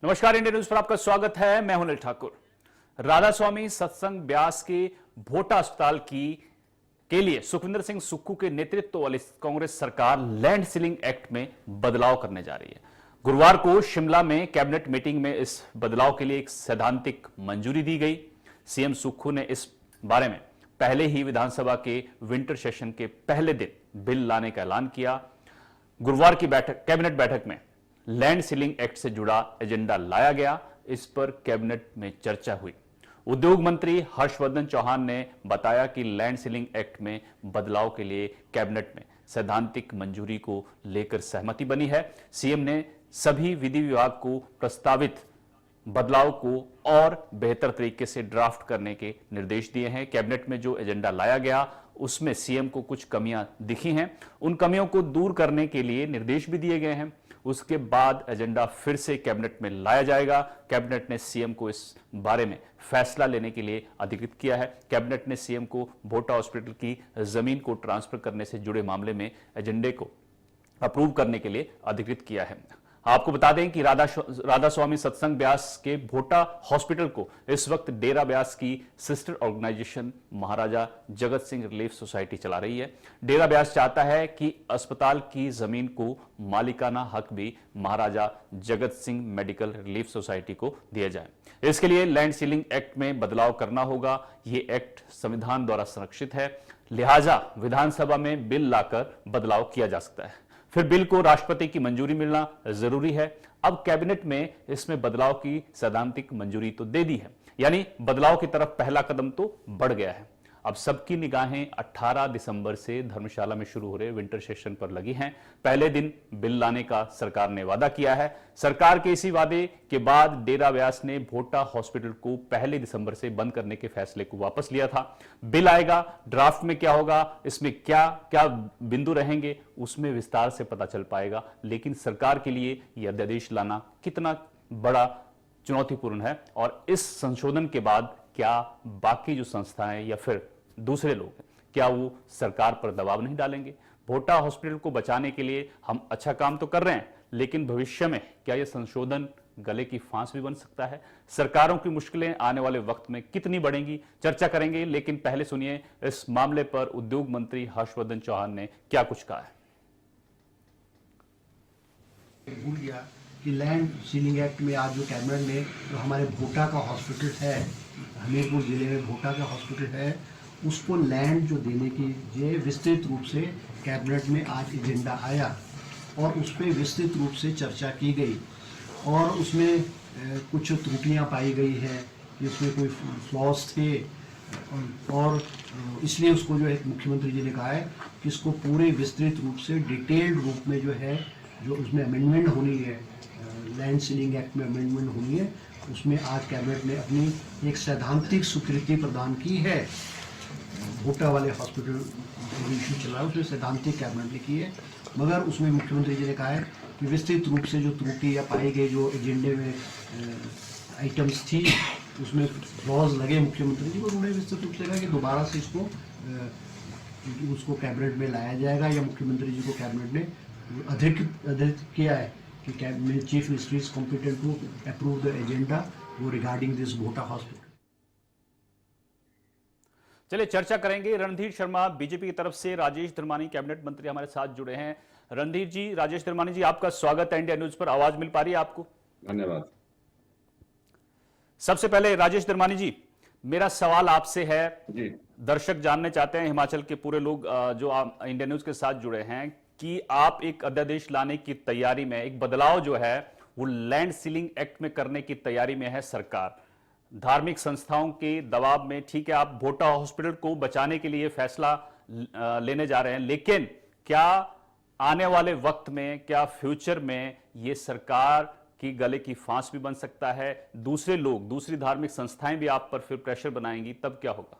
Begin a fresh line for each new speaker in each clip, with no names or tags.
नमस्कार, India news पर आपका स्वागत है। मैं हूं अनिल ठाकुर। राधा स्वामी सत्संग ब्यास के भोटा अस्पताल के लिए सुखविंदर सिंह सुक्खू के नेतृत्व वाली कांग्रेस सरकार लैंड सीलिंग एक्ट में बदलाव करने जा रही है। गुरुवार को शिमला में कैबिनेट मीटिंग में इस बदलाव के लिए एक सैद्धांतिक मंजूरी दी गई। सीएम सुक्खू ने इस बारे में पहले ही विधानसभा के विंटर सेशन के पहले दिन बिल लाने का ऐलान किया। गुरुवार की कैबिनेट बैठक में लैंड सीलिंग एक्ट से जुड़ा एजेंडा लाया गया। इस पर कैबिनेट में चर्चा हुई। उद्योग मंत्री हर्षवर्धन चौहान ने बताया कि लैंड सीलिंग एक्ट में बदलाव के लिए कैबिनेट में सैद्धांतिक मंजूरी को लेकर सहमति बनी है। सीएम ने सभी विधि विभाग को प्रस्तावित बदलाव को और बेहतर तरीके से ड्राफ्ट करने के निर्देश दिए हैं। कैबिनेट में जो एजेंडा लाया गया उसमें सीएम को कुछ कमियां दिखी हैं। उन कमियों को दूर करने के लिए निर्देश भी दिए गए हैं। उसके बाद एजेंडा फिर से कैबिनेट में लाया जाएगा। कैबिनेट ने सीएम को इस बारे में फैसला लेने के लिए अधिकृत किया है। कैबिनेट ने सीएम को भोटा हॉस्पिटल की जमीन को ट्रांसफर करने से जुड़े मामले में एजेंडे को अप्रूव करने के लिए अधिकृत किया है। आपको बता दें कि राधा स्वामी सत्संग ब्यास के भोटा हॉस्पिटल को इस वक्त डेरा ब्यास की सिस्टर ऑर्गेनाइजेशन महाराजा जगत सिंह रिलीफ सोसाइटी चला रही है। डेरा ब्यास चाहता है कि अस्पताल की जमीन को मालिकाना हक भी महाराजा Jagat Singh medical relief society को दिया जाए। इसके लिए लैंड सीलिंग एक्ट में बदलाव करना होगा। ये एक्ट संविधान द्वारा संरक्षित है, लिहाजा विधानसभा में बिल लाकर बदलाव किया जा सकता है। फिर बिल को राष्ट्रपति की मंजूरी मिलना जरूरी है। अब कैबिनेट में इसमें बदलाव की सैद्धांतिक मंजूरी तो दे दी है, यानी बदलाव की तरफ पहला कदम तो बढ़ गया है। अब सबकी निगाहें 18 दिसंबर से धर्मशाला में शुरू हो रहे विंटर सेशन पर लगी हैं। पहले दिन बिल लाने का सरकार ने वादा किया है। सरकार के इसी वादे के बाद डेरा व्यास ने भोटा हॉस्पिटल को 1 दिसंबर से बंद करने के फैसले को वापस लिया था। बिल आएगा, ड्राफ्ट में क्या होगा, इसमें क्या क्या बिंदु रहेंगे, उसमें विस्तार से पता चल पाएगा। लेकिन सरकार के लिए यह अध्यादेश लाना कितना बड़ा चुनौतीपूर्ण है और इस संशोधन के बाद क्या बाकी जो संस्थाएं या फिर दूसरे लोग हैं, क्या वो सरकार पर दबाव नहीं डालेंगे? भोटा हॉस्पिटल को बचाने के लिए हम अच्छा काम तो कर रहे हैं, लेकिन भविष्य में क्या यह संशोधन गले की फांस भी बन सकता है? सरकारों की मुश्किलें आने वाले वक्त में कितनी बढ़ेंगी, चर्चा करेंगे। लेकिन पहले सुनिए इस मामले पर उद्योग मंत्री हर्षवर्धन चौहान ने क्या कुछ कहा है।
भूल गया कि लैंड सीलिंग एक्ट में आज जो कैबिनेट में जो हमारे भोटा का हॉस्पिटल है, हमीरपुर जिले में भोटा का हॉस्पिटल है, उसको लैंड जो देने की ये विस्तृत रूप से कैबिनेट में आज एजेंडा आया और उस पर विस्तृत रूप से चर्चा की गई और उसमें कुछ त्रुटियां पाई गई हैं कि उसमें कोई फ्लॉज थे और इसलिए उसको जो है मुख्यमंत्री जी ने कहा है कि इसको पूरे विस्तृत रूप से डिटेल्ड रूप में जो है जो उसमें अमेंडमेंट होनी है, लैंड सीलिंग एक्ट में अमेंडमेंट होनी है, उसमें आज कैबिनेट ने अपनी एक सैद्धांतिक स्वीकृति प्रदान की है। भोटा वाले हॉस्पिटल जो इशू चल रहा है उसमें सैद्धांतिक कैबिनेट ने की है, मगर उसमें मुख्यमंत्री जी ने कहा है कि विस्तृत रूप से जो त्रुटि या पाई गई जो एजेंडे में आइटम्स थी उसमें फ्लॉज लगे मुख्यमंत्री जी को, उन्होंने विस्तृत रूप से कहा कि दोबारा से इसको उसको कैबिनेट में लाया जाएगा या मुख्यमंत्री जी को कैबिनेट ने अधिकृत किया है कि cabinet chief minister is competent to approve the agenda वो रिगार्डिंग दिस भोटा हॉस्पिटल।
चलिए चर्चा करेंगे। रणधीर शर्मा बीजेपी की तरफ से, राजेश धर्मानी कैबिनेट मंत्री हमारे साथ जुड़े हैं। रणधीर जी, राजेश धर्मानी जी, आपका स्वागत है इंडिया न्यूज पर। आवाज मिल पा रही है आपको?
धन्यवाद।
सबसे पहले राजेश धर्मानी जी, मेरा सवाल आपसे है
जी।
दर्शक जानने चाहते हैं, हिमाचल के पूरे लोग जो इंडिया न्यूज के साथ जुड़े हैं, कि आप एक अध्यादेश लाने की तैयारी में, एक बदलाव जो है वो लैंड सीलिंग एक्ट में करने की तैयारी में है सरकार। धार्मिक संस्थाओं के दबाव में, ठीक है, आप भोटा हॉस्पिटल को बचाने के लिए फैसला लेने जा रहे हैं, लेकिन क्या आने वाले वक्त में, क्या फ्यूचर में ये सरकार की गले की फांस भी बन सकता है? दूसरे लोग, दूसरी धार्मिक संस्थाएं भी आप पर फिर प्रेशर बनाएंगी, तब क्या होगा?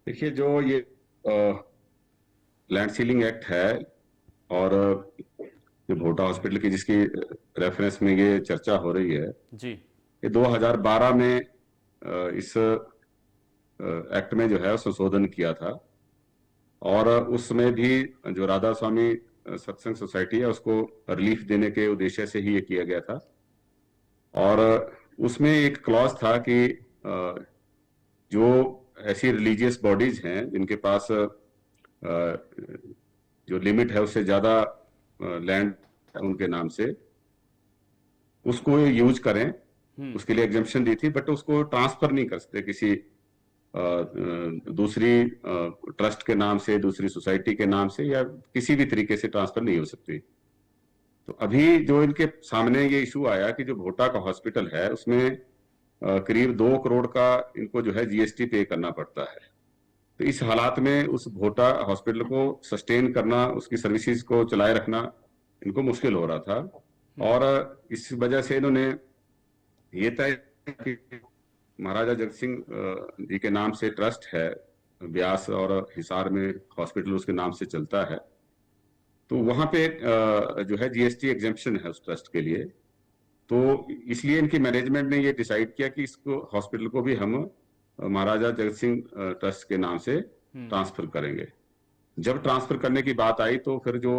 देखिए, जो ये लैंड सीलिंग एक्ट है और जो भोटा हॉस्पिटल की जिसकी रेफरेंस में ये चर्चा हो रही है
जी,
ये 2012 में इस एक्ट में जो है संशोधन किया था और उसमें भी जो राधा स्वामी सत्संग सोसाइटी है उसको रिलीफ देने के उद्देश्य से ही ये किया गया था। और उसमें एक क्लॉज था कि जो ऐसी रिलीजियस बॉडीज हैं जिनके पास जो लिमिट है उससे ज्यादा लैंड उनके नाम से, उसको यूज करें, उसके लिए एग्जेम्पशन दी थी, बट उसको ट्रांसफर नहीं कर सकते किसी दूसरी ट्रस्ट के नाम से, दूसरी सोसाइटी के नाम से, या किसी भी तरीके से ट्रांसफर नहीं हो सकती। तो अभी जो इनके सामने ये इशू आया कि जो भोटा का हॉस्पिटल है उसमें करीब 2 करोड़ का इनको जो है जीएसटी पे करना पड़ता है। तो इस हालात में उस भोटा हॉस्पिटल को सस्टेन करना, उसकी सर्विसेज को चलाए रखना इनको मुश्किल हो रहा था। और इस वजह से इन्होंने ये तय कि महाराजा जगत सिंह जी के नाम से ट्रस्ट है, ब्यास और हिसार में हॉस्पिटल उसके नाम से चलता है, तो वहां पे जो है जीएसटी एग्जेम्पशन है उस ट्रस्ट के लिए। तो इसलिए इनकी मैनेजमेंट ने ये डिसाइड किया कि इसको हॉस्पिटल को भी हम महाराजा जगत सिंह ट्रस्ट के नाम से ट्रांसफर करेंगे। जब ट्रांसफर करने की बात आई तो फिर जो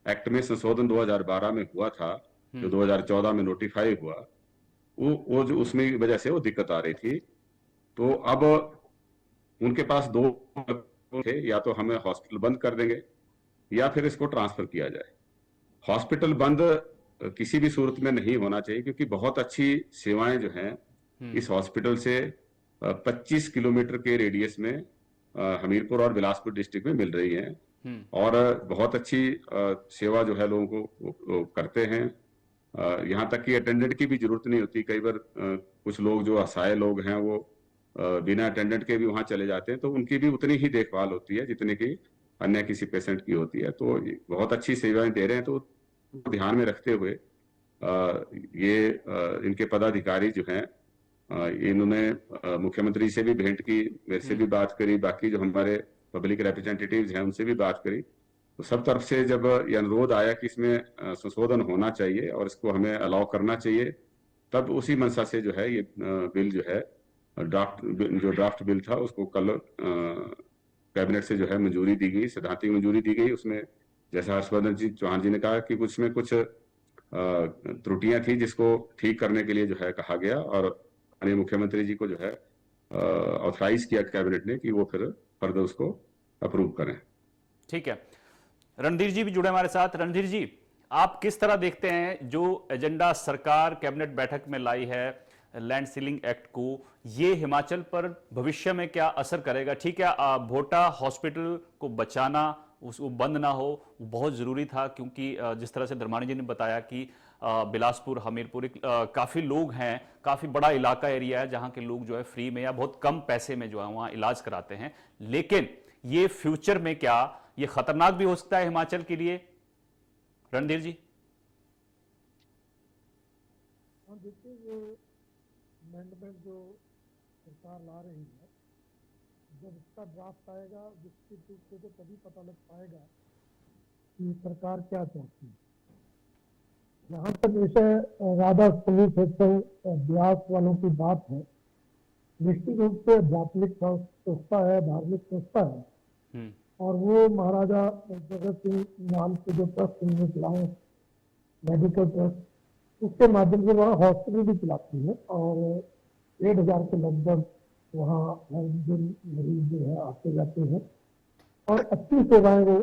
एक्ट में संशोधन 2012 में हुआ था, जो 2014 में नोटिफाई हुआ, वो जो उसमें वजह से वो दिक्कत आ रही थी। तो अब उनके पास 2 थे, या तो हमें हॉस्पिटल बंद कर देंगे या फिर इसको ट्रांसफर किया जाए। हॉस्पिटल बंद किसी भी सूरत में नहीं होना चाहिए, क्योंकि बहुत अच्छी सेवाएं जो हैं इस हॉस्पिटल से 25 किलोमीटर के रेडियस में हमीरपुर और बिलासपुर डिस्ट्रिक्ट में मिल रही हैं, और बहुत अच्छी सेवा जो है लोगों को करते हैं। यहाँ तक कि अटेंडेंट की भी जरूरत नहीं होती। कई बार कुछ लोग जो असहाय लोग हैं वो बिना अटेंडेंट के भी वहां चले जाते हैं, तो उनकी भी उतनी ही देखभाल होती है जितनी की अन्य किसी पेशेंट की होती है। तो बहुत अच्छी सेवाएं दे रहे हैं। तो ध्यान में रखते हुए ये इनके पदाधिकारी जो हैं, इन्होंने मुख्यमंत्री से भी भेंट की, मेरे से भी बात करी, बाकी जो हमारे पब्लिक रिप्रेजेंटेटिव्स हैं उनसे भी बात करी। तो सब तरफ से जब ये अनुरोध आया कि इसमें संशोधन होना चाहिए और इसको हमें अलाउ करना चाहिए, तब उसी मंशा से जो है ये बिल जो है ड्राफ्ट बिल था उसको कल कैबिनेट से जो है मंजूरी दी गई, सैद्धांतिक मंजूरी दी गई। उसमें जैसा हर्षवर्धन जी चौहान जी ने कहा कि उसमें कुछ त्रुटियां थी जिसको ठीक करने के लिए जो है कहा गया, और माननीय मुख्यमंत्री जी को जो है ऑथराइज किया कैबिनेट ने कि वो फिर फर्दर उसको अप्रूव करें।
ठीक है, रणधीर जी भी जुड़े हमारे साथ। रणधीर जी, आप किस तरह देखते हैं जो एजेंडा सरकार कैबिनेट बैठक में लाई है लैंड सीलिंग एक्ट को, ये हिमाचल पर भविष्य में क्या असर करेगा? ठीक है, भोटा हॉस्पिटल को बचाना, उसको बंद ना हो, बहुत जरूरी था, क्योंकि जिस तरह से धर्मानी जी ने बताया कि बिलासपुर, हमीरपुर काफी लोग हैं, काफी बड़ा इलाका एरिया है जहां के लोग जो है फ्री में या बहुत कम पैसे में जो है वहां इलाज कराते हैं। लेकिन ये फ्यूचर में क्या ये खतरनाक भी हो सकता है हिमाचल के लिए? रणधीर जी।
देखिए, ये अमेंडमेंट जो सरकार ला रही है, जब इसका ड्राफ्ट आएगा विस्तृत रूप से, तो तभी पता लग पाएगा कि सरकार क्या चाहती है। जहाँ तक विषय राधा स्वामी सत्संग ब्यास वालों की बात है, निश्चित रूप से आध्यात्मिक संस्था है, धार्मिक संस्था है, और वो महाराजा जगत सिंह नाम से जो ट्रस्ट उन्होंने चलाए, मेडिकल ट्रस्ट, उसके माध्यम से वहाँ हॉस्पिटल भी चलाती है, और 1,000 के लगभग वहाँ हर दिन मरीज जो है आते जाते हैं, और अच्छी सेवाएं वो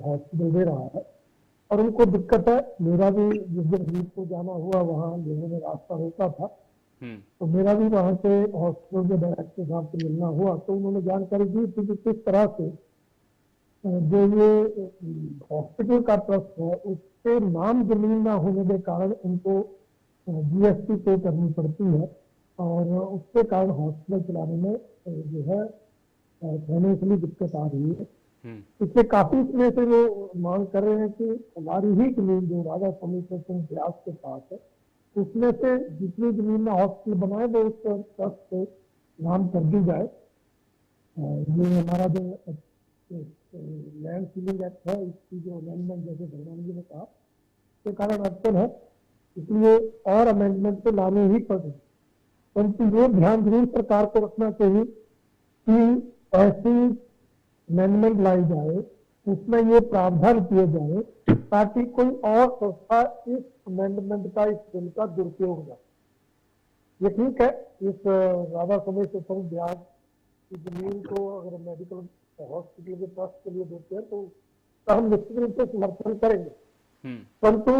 हॉस्पिटल दे रहा है। और उनको दिक्कत है, मेरा भी जिस दिन रीत को जाना हुआ वहाँ लोगों में रास्ता रोका था, तो मेरा भी वहाँ से हॉस्पिटल के डायरेक्टर साहब से मिलना हुआ, तो उन्होंने जानकारी दी थी कि किस तरह से जो ये हॉस्पिटल का ट्रस्ट है उसके नाम जमीन ना होने के कारण उनको जीएसटी पे करनी पड़ती है, और उसके कारण हॉस्पिटल चलाने में जो है फाइनेंशियली दिक्कत आ रही है। इसलिए काफी समय से वो मांग कर रहे हैं कि हमारी ही जमीन जो राजा स्वामी सत्संग ब्यास के पास है, उसमें से जितनी जमीन में हॉस्पिटल बनाए वो उस ट्रस्ट पे नाम कर दी जाए। ये हमारा जो लैंड सीलिंग एक्ट है, इसकी जो अमेंडमेंट जैसे धर्मानी जी ने कहा, उसके कारण अड़चन है, इसलिए और अमेंडमेंट तो लाने ही पड़े। परंतु ये ध्यान जरूर सरकार को रखना चाहिए कि ऐसी अमेंडमेंट लाई जाए उसमें ये प्रावधान किए जाए ताकि कोई और संस्था इस अमेंडमेंट का, इस बिल का दुरुपयोग न करे। ये ठीक है, इस राधा समय से संघ ब्याज की जमीन को अगर मेडिकल हॉस्पिटल के ट्रस्ट के लिए देते हैं तो हम निश्चित रूप से समर्थन करेंगे, परंतु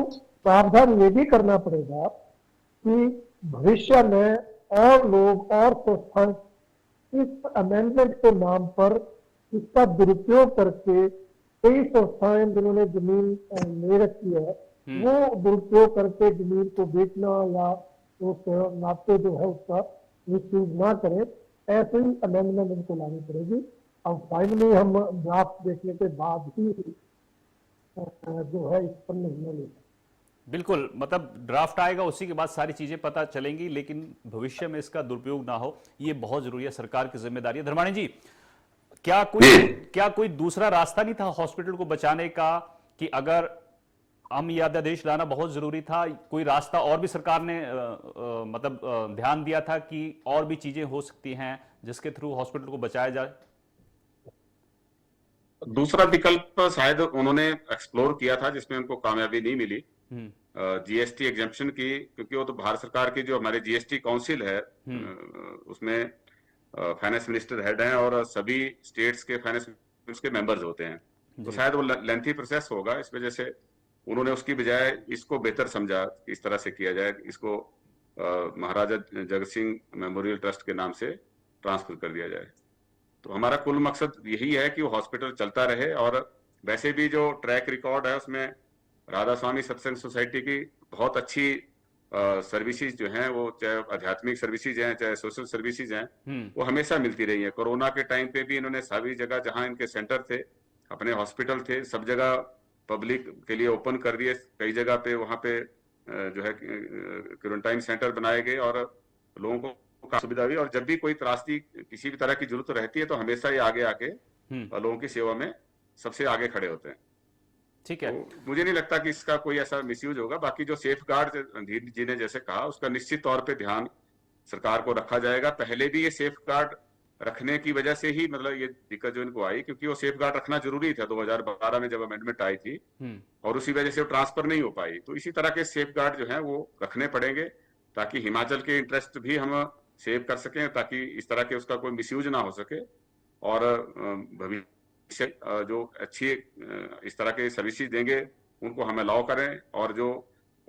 प्रावधान ये भी करना पड़ेगा कि भविष्य में और लोग और संस्थान इस अमेंडमेंट के नाम पर इसका दुरुपयोग करके, कई संस्थाएं जिन्होंने जमीन ले रखी है वो दुरुपयोग करके जमीन को बेचना या उस नाते जो है उसका मिसयूज ना करें, ऐसे ही अमेंडमेंट इनको लानी पड़ेगी। अब फाइनली हम ड्राफ्ट देखने के बाद ही जो है इस पर निर्णय लेंगे।
बिल्कुल, मतलब ड्राफ्ट आएगा उसी के बाद सारी चीजें पता चलेंगी, लेकिन भविष्य में इसका दुरुपयोग ना हो ये बहुत जरूरी है, सरकार की जिम्मेदारी है। धर्माणी जी, क्या कोई दूसरा रास्ता नहीं था हॉस्पिटल को बचाने का कि अगर हम ये अध्यादेश लाना बहुत जरूरी था, कोई रास्ता और भी सरकार ने मतलब ध्यान दिया था कि और भी चीजें हो सकती हैं जिसके थ्रू हॉस्पिटल को बचाया जाए?
दूसरा विकल्प शायद उन्होंने एक्सप्लोर किया था जिसमें उनको कामयाबी नहीं मिली, जीएसटी एग्जेम्पशन की, क्योंकि वो तो भारत सरकार की जो हमारे जीएसटी काउंसिल है उसमें फाइनेंस मिनिस्टर हेड हैं और सभी स्टेट्स के फाइनेंस उसके मेंबर्स होते हैं, तो शायद वो लेंथी प्रोसेस होगा, इस वजह से उन्होंने उसकी बजाय इसको बेहतर समझा कि इस तरह से किया जाए, इसको महाराजा जगत सिंह मेमोरियल ट्रस्ट के नाम से ट्रांसफर कर दिया जाए। तो हमारा कुल मकसद यही है कि वो हॉस्पिटल चलता रहे, और वैसे भी जो ट्रैक रिकॉर्ड है उसमें राधा स्वामी सत्संग सोसाइटी की बहुत अच्छी सर्विसेज जो हैं, वो चाहे आध्यात्मिक सर्विसेज हैं चाहे सोशल सर्विसेज हैं, वो हमेशा मिलती रही है। कोरोना के टाइम पे भी इन्होंने सभी जगह जहां इनके सेंटर थे, अपने हॉस्पिटल थे, सब जगह पब्लिक के लिए ओपन कर दिए, कई जगह पे वहां पे जो है क्वारंटाइन सेंटर बनाए गए और लोगों को काफी सुविधा हुई, और जब भी कोई त्रासदी किसी भी तरह की जरूरत रहती है तो हमेशा ये आगे आके लोगों की सेवा में सबसे आगे खड़े होते हैं।
ठीक है,
तो मुझे नहीं लगता कि इसका कोई ऐसा मिसयूज होगा। बाकी जो सेफ गार्ड धीर जी ने जैसे कहा, उसका निश्चित तौर पे ध्यान सरकार को रखा जाएगा। पहले भी ये सेफ गार्ड रखने की वजह से ही मतलब ये दिक्कत जो इनको आई, क्योंकि वो सेफ गार्ड रखना जरूरी था 2012 में जब अमेंडमेंट आई थी, और उसी वजह से वो ट्रांसफर नहीं हो पाई। तो इसी तरह के सेफ गार्ड जो है वो रखने पड़ेंगे ताकि हिमाचल के इंटरेस्ट भी हम सेव कर सकें, ताकि इस तरह के उसका कोई मिसयूज ना हो सके, और भविष्य जो अच्छी इस तरह के सर्विसेज देंगे उनको हम अलाउ करें, और जो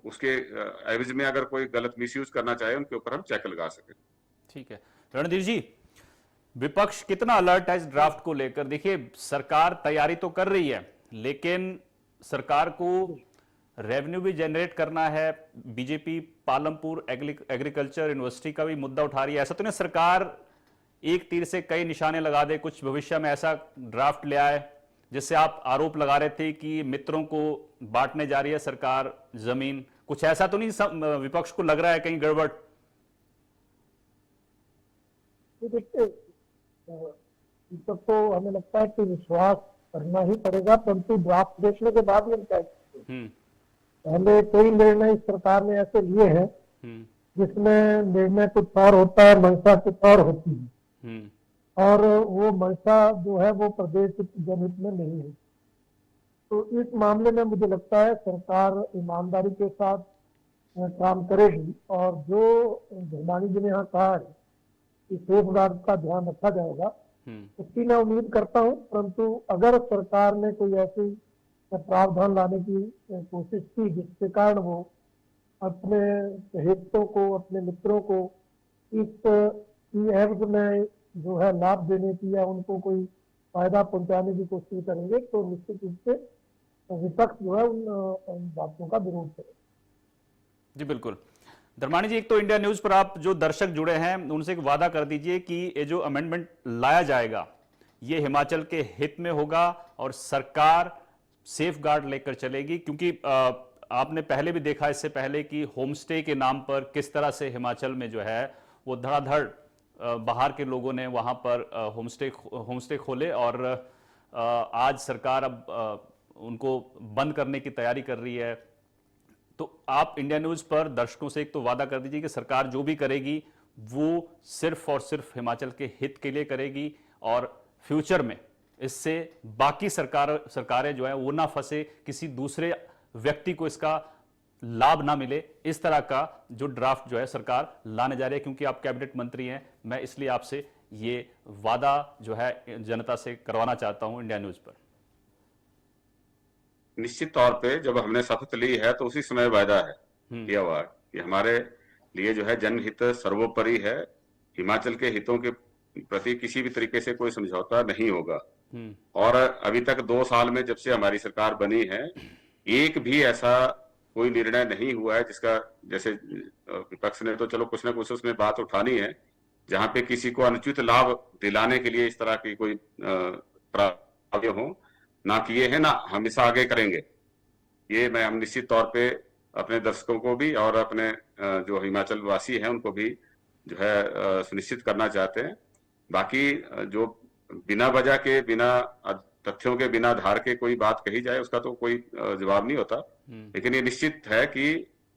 उसके एवज में अगर कोई गलत मिसयूज करना चाहे उनके ऊपर हम चेक लगा सकें।
ठीक है। रणधीर जी, विपक्ष कितना अलर्ट है इस ड्राफ्ट को लेकर? देखिए, सरकार तैयारी तो कर रही है, लेकिन सरकार को रेवेन्यू भी जनरेट करना है। बीजेपी पालमपुर एग्रीकल्चर यूनिवर्सिटी का भी मुद्दा उठा रही है। ऐसा तो नहीं सरकार एक तीर से कई निशाने लगा दे, कुछ भविष्य में ऐसा ड्राफ्ट ले आए जिससे आप आरोप लगा रहे थे कि मित्रों को बांटने जा रही है सरकार जमीन, कुछ ऐसा तो नहीं विपक्ष को लग रहा है कहीं गड़बड़?
देखिए, इस सब तो हमें लगता है कि विश्वास करना ही पड़ेगा, परंतु ड्राफ्ट देखने के बाद ही हम क्या पहले कई निर्णय सरकार ने ऐसे लिए हैं जिसमें निर्णय कुछ और होता है, मंशा कुछ और होती है, और वो मंशा जो है वो प्रदेश जनहित में नहीं है। तो इस मामले में मुझे लगता है सरकार ईमानदारी के साथ काम करेगी, और जो धर्मानी जी ने यहाँ कहा है कि सेफ गार्ड का ध्यान रखा जाएगा, उसकी मैं उम्मीद करता हूँ। परंतु अगर सरकार ने कोई ऐसी प्रावधान लाने की कोशिश की जिसके कारण वो अपने हितों को, अपने मित्रों को इस एवज में जो है लाभ देने की या उनको कोई फायदा पहुंचाने की कोशिश करेंगे, तो निश्चित रूप से विपक्ष जो है उन बातों का विरोध करेगा।
जी बिल्कुल। धर्माणी जी, एक तो इंडिया न्यूज पर आप जो दर्शक जुड़े हैं उनसे एक वादा कर दीजिए कि ये जो अमेंडमेंट लाया जाएगा ये हिमाचल के हित में होगा और सरकार सेफ गार्ड लेकर चलेगी, क्योंकि आपने पहले भी देखा इससे पहले कि होम स्टे के नाम पर किस तरह से हिमाचल में जो है वो धड़ाधड़ बाहर के लोगों ने वहां पर होम स्टे खोले, और आज सरकार अब उनको बंद करने की तैयारी कर रही है। तो आप इंडिया न्यूज पर दर्शकों से एक तो वादा कर दीजिए कि सरकार जो भी करेगी वो सिर्फ और सिर्फ हिमाचल के हित के लिए करेगी, और फ्यूचर में इससे बाकी सरकारें जो है वो ना फंसे, किसी दूसरे व्यक्ति को इसका लाभ ना मिले, इस तरह का जो ड्राफ्ट जो है सरकार लाने जा रही है। क्योंकि आप कैबिनेट मंत्री हैं, मैं इसलिए आपसे ये वादा जो है जनता से करवाना चाहता हूं इंडिया न्यूज पर।
निश्चित तौर पे जब हमने शपथ ली है तो उसी समय वायदा है किया हुआ कि हमारे लिए जो है जनहित सर्वोपरि है, हिमाचल के हितों के प्रति किसी भी तरीके से कोई समझौता नहीं होगा। और अभी तक 2 साल में जब से हमारी सरकार बनी है, एक भी ऐसा कोई निर्णय नहीं हुआ है जिसका, जैसे विपक्ष ने तो चलो कुछ ना कुछ उसमें बात उठानी है, जहां पे किसी को अनुचित लाभ दिलाने के लिए इस तरह की कोई प्रावधान हो, ना किए हैं, ना हमेशा आगे करेंगे। ये हम निश्चित तौर पे अपने दर्शकों को भी और अपने जो हिमाचल वासी हैं उनको भी जो है सुनिश्चित करना चाहते हैं। बाकी जो बिना वजह के, बिना तथ्यों के, बिना आधार के कोई बात कही जाए उसका तो कोई जवाब नहीं होता। लेकिन ये निश्चित है कि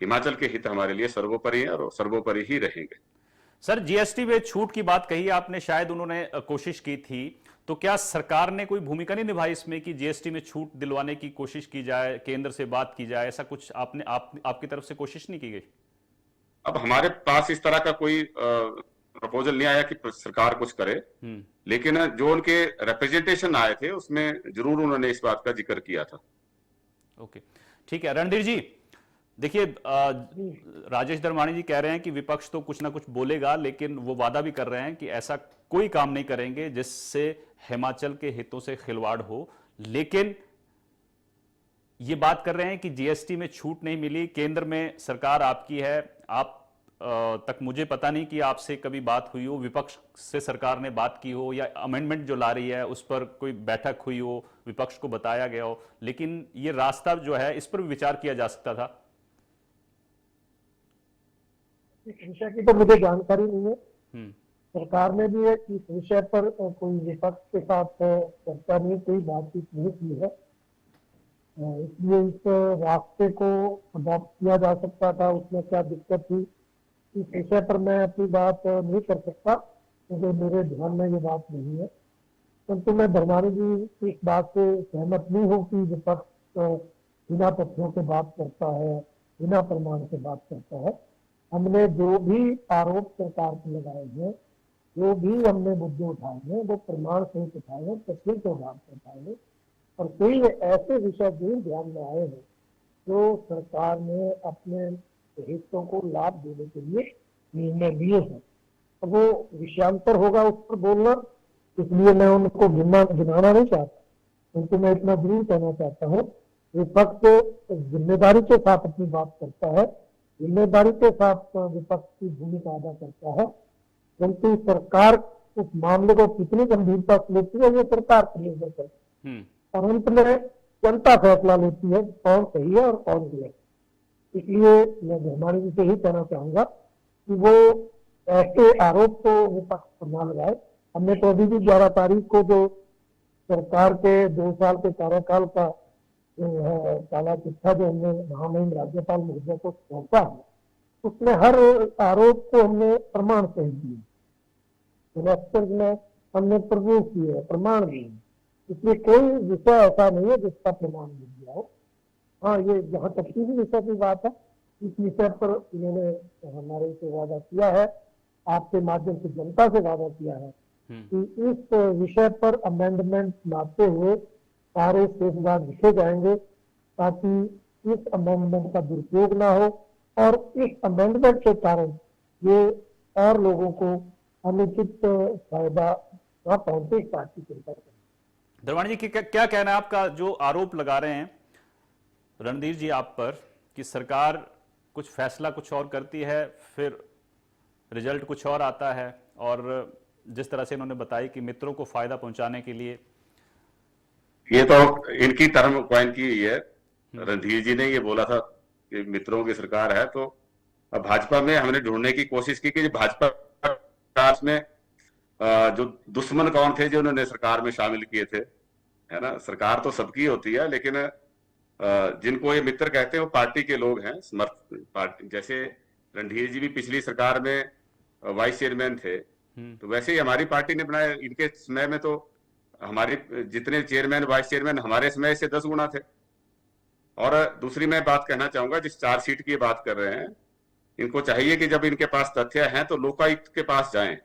हिमाचल के हित हमारे लिए सर्वोपरि है और सर्वोपरि ही रहेंगे।
सर, जीएसटी में छूट की बात कही आपने, शायद उन्होंने कोशिश की थी, तो क्या सरकार ने कोई भूमिका नहीं निभाई इसमें कि जीएसटी में छूट दिलवाने की कोशिश की जाए, केंद्र से बात की जाए? ऐसा कुछ आपकी तरफ से कोशिश नहीं की गई?
अब हमारे पास इस तरह का कोई प्रपोजल नहीं आया कि सरकार कुछ करे, लेकिन जो उनके रिप्रेजेंटेशन आए थे उसमें जरूर उन्होंने इस बात का जिक्र किया था।
ओके, ठीक है। रणधीर जी, देखिए, राजेश धर्माणी जी कह रहे हैं कि विपक्ष तो कुछ ना कुछ बोलेगा, लेकिन वो वादा भी कर रहे हैं कि ऐसा कोई काम नहीं करेंगे जिससे हिमाचल के हितों से खिलवाड़ हो। लेकिन ये बात कर रहे हैं कि जीएसटी में छूट नहीं मिली, केंद्र में सरकार आपकी है, आप तक मुझे पता नहीं कि आपसे कभी बात हुई हो, विपक्ष से सरकार ने बात की हो, या अमेंडमेंट जो ला रही है उस पर कोई बैठक हुई हो, विपक्ष को बताया गया हो, लेकिन ये रास्ता जो है इस पर भी विचार किया जा सकता था।
इस विषय की तो मुझे जानकारी नहीं है। सरकार ने भी इस विषय पर कोई विपक्ष के साथ चर्चा नहीं, कोई बातचीत नहीं की है, इसलिए इस रास्ते को अडॉप्ट किया जा सकता था। उसमें क्या दिक्कत थी, इस विषय पर मैं अपनी बात नहीं कर सकता, क्योंकि मेरे ध्यान में ये बात नहीं है। परंतु मैं धर्माणी जी इस बात से सहमत नहीं हूँ कि विपक्ष बिना तथ्यों से बात करता है, बिना प्रमाण से बात करता है। हमने जो भी आरोप सरकार पर लगाए हैं, जो भी हमने मुद्दे उठाए हैं, वो प्रमाण सहित उठाए हैं, तथ्यों के आधार पर उठाए हैं, और कोई ऐसे विषय भी ध्यान में आए हैं जो सरकार ने अपने हितों को लाभ देने के लिए निर्णय लिए हैं। अब वो विषयांतर होगा उस पर बोलना, इसलिए मैं उनको गिनाना नहीं चाहता, किंतु मैं इतना जरूर कहना चाहता हूँ, विपक्ष जिम्मेदारी के साथ अपनी बात करता है, जिम्मेदारी के साथ विपक्ष की भूमिका अदा करता है, किंतु सरकार उस मामले को कितनी गंभीरता से लेती है ये सरकार पर निर्भर करती है, और अंत में जनता फैसला लेती है कौन सही है और कौन गलत। इसलिए मैं धर्माणी जी से ही कहना चाहूंगा कि वो ऐसे आरोप तो विपक्ष पर न लगाए। हमने तो अभी भी 11 तारीख को जो सरकार के 2 साल के कार्यकाल का काला चिट्ठा जो हमने महामहिम राज्यपाल महोदय को सौंपा है, उसमें हर आरोप को हमने प्रमाण सहित दिए, में हमने प्रवेश किए, प्रमाण दिए। इसलिए कोई विषय ऐसा नहीं है जिसका प्रमाण मिल गया हो। हाँ, ये जहाँ तकनीकी विषय की बात है, इस विषय पर इन्होंने हमारे से वादा किया है, आपके माध्यम से जनता से वादा किया है कि इस विषय पर अमेंडमेंट लाते हुए सारे सेफगार्ड लिखे जाएंगे, ताकि इस अमेंडमेंट का दुरुपयोग ना हो और इस अमेंडमेंट के कारण ये और लोगों को अनुचित फायदा ना पहुंचे। इस बात की चिंता करें।
धर्माणी जी, क्या कहना है आपका? जो आरोप लगा रहे हैं रणधीर जी आप पर कि सरकार कुछ फैसला कुछ और करती है, फिर रिजल्ट कुछ और आता है, और जिस तरह से इन्होंने बताया कि मित्रों को फायदा पहुंचाने के लिए,
ये तो इनकी टर्म कॉइन की हुई है। रणधीर जी ने ये बोला था कि मित्रों की सरकार है, तो अब भाजपा में हमने ढूंढने की कोशिश की कि भाजपा सरकार में जो दुश्मन कौन थे जो उन्होंने सरकार में शामिल किए थे, है ना। सरकार तो सबकी होती है, लेकिन जिनको ये मित्र कहते हैं वो पार्टी के लोग हैं, समर्थ पार्टी। जैसे रणधीर जी भी पिछली सरकार में वाइस चेयरमैन थे, तो वैसे ही हमारी पार्टी ने बनाया। इनके समय में तो हमारे जितने चेयरमैन वाइस चेयरमैन हमारे समय से 10 गुना थे। और दूसरी मैं बात कहना चाहूंगा, जिस चार्जशीट की बात कर रहे हैं, इनको चाहिए कि जब इनके पास तथ्य हैं तो लोकायुक्त के पास जाएं,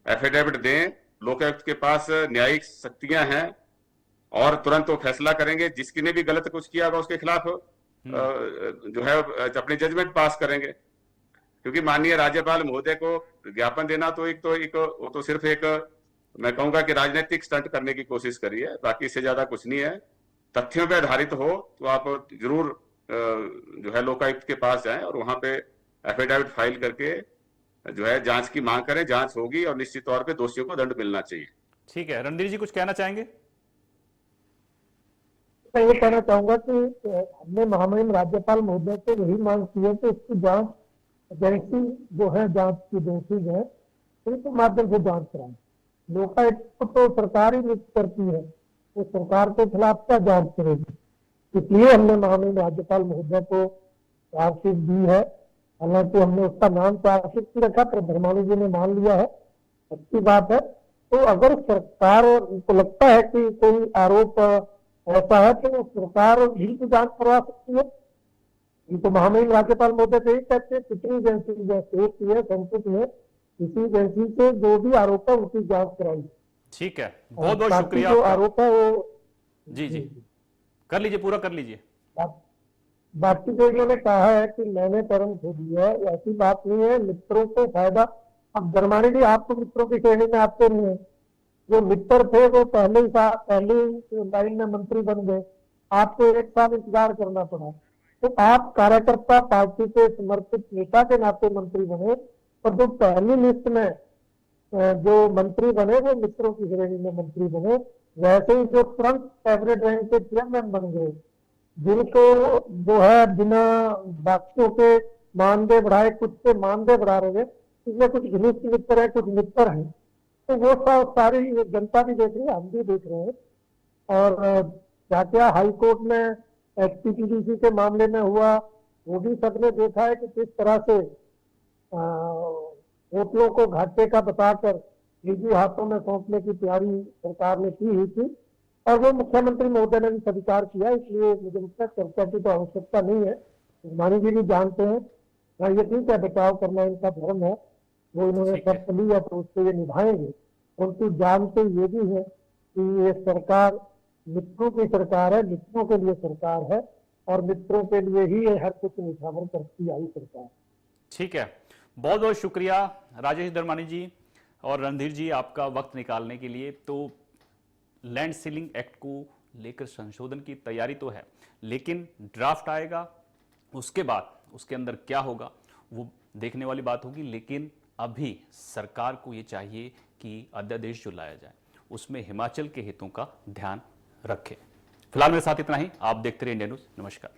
एफिडेविट दें। लोकायुक्त के पास न्यायिक शक्तियां हैं और तुरंत वो फैसला करेंगे। जिसकी ने भी गलत कुछ किया होगा उसके खिलाफ जो है अपने जजमेंट पास करेंगे। क्योंकि माननीय राज्यपाल महोदय को ज्ञापन देना तो वो तो सिर्फ एक, मैं कहूंगा कि राजनीतिक स्टंट करने की कोशिश करी है, बाकी इससे ज्यादा कुछ नहीं है। तथ्यों पे आधारित हो तो आप जरूर जो है लोकायुक्त के पास जाएं और वहां पे एफिडेविट फाइल करके जो है जांच की मांग करें। जांच होगी और निश्चित तौर पे दोषियों को दंड मिलना चाहिए।
ठीक है, रणधीर जी कुछ कहना चाहेंगे?
मैं ये कहना चाहूंगा कि हमने महामहिम राज्यपाल महोदय से यही मांग की है कि इसकी जांच एजेंसी जो है जांच की दोषी है उनके माध्यम से जांच कराएं। लोकायुक्त तो सरकार ही नियुक्त करती है, वो सरकार के खिलाफ क्या जांच करेगी। इसलिए हमने महामहिम राज्यपाल महोदय को चार्जशीट दी है। हालांकि हमने उसका नाम चार्जशीट की रखा, पर धर्मानी जी ने मान लिया है, अच्छी बात है। तो अगर सरकार को लगता है कि कोई आरोप ऐसा है तो सरकार भी की जांच करवा सकती है। तो महामहिम राज्यपाल महोदय से ही कहते हैं कितनी एजेंसी की है, संस्कृत में किसी एजेंसी से जो भी आरोप है उनकी जांच कराई।
ठीक है, बहुत बहुत शुक्रिया।
जो आरोप है वो
जी जी कर लीजिए, पूरा कर लीजिए।
बाकी जो इन्होंने कहा है कि मैंने कर्म खो दिया है, ऐसी बात नहीं है। मित्रों को फायदा, अब धर्मानी जी आप तो मित्रों की श्रेणी में आते नहीं है। जो मित्र थे वो पहली लाइन में मंत्री बन गए, आपको 1 साल इंतजार करना पड़ा। तो आप कार्यकर्ता पार्टी के समर्पित नेता के नाते मंत्री बने, और जो पहली लिस्ट में जो मंत्री बने वो मित्रों की श्रेणी में मंत्री बने। वैसे ही जो तुरंत कैबिनेट रैंक के चेयरमैन बन गए, जिनको जो है बिना बाकियों के मानदेय बढ़ाए कुछ से मानदेय बढ़ा रहे हैं, इसमें कुछ घनिष्ठ मित्र है, कुछ मित्र हैं, तो वो सारी जनता भी देख रही है, हम भी देख रहे हैं। और क्या क्या हाई कोर्ट में एचपीटीडीसी के मामले में हुआ वो भी सबने देखा है कि किस तरह से होटलों को घाटे का बताकर निजी हाथों में सौंपने की तैयारी सरकार ने की हुई थी, और वो मुख्यमंत्री महोदय ने भी स्वीकार किया। इसलिए मुझे लगता है चर्चा की तो आवश्यकता नहीं है। मानी जी भी जानते हैं, ये ठीक है, बचाव करना इनका धर्म है, वो इन्होंने शर्त ली है तो उसको ये निभाएंगे। उनको जानते ये भी है कि ये सरकार मित्रों की सरकार है, मित्रों के लिए सरकार है, और मित्रों के लिए ही ये हर कुछ निछावर करती आई सरकार।
ठीक है, बहुत बहुत शुक्रिया राजेश धर्मानी जी और रणधीर जी आपका वक्त निकालने के लिए। तो लैंड सीलिंग एक्ट को लेकर संशोधन की तैयारी तो है, लेकिन ड्राफ्ट आएगा, उसके बाद उसके अंदर क्या होगा वो देखने वाली बात होगी। लेकिन अभी सरकार को ये चाहिए कि अध्यादेश जो लाया जाए उसमें हिमाचल के हितों का ध्यान रखें। फिलहाल मेरे साथ इतना ही। आप देखते रहिए इंडिया न्यूज। नमस्कार।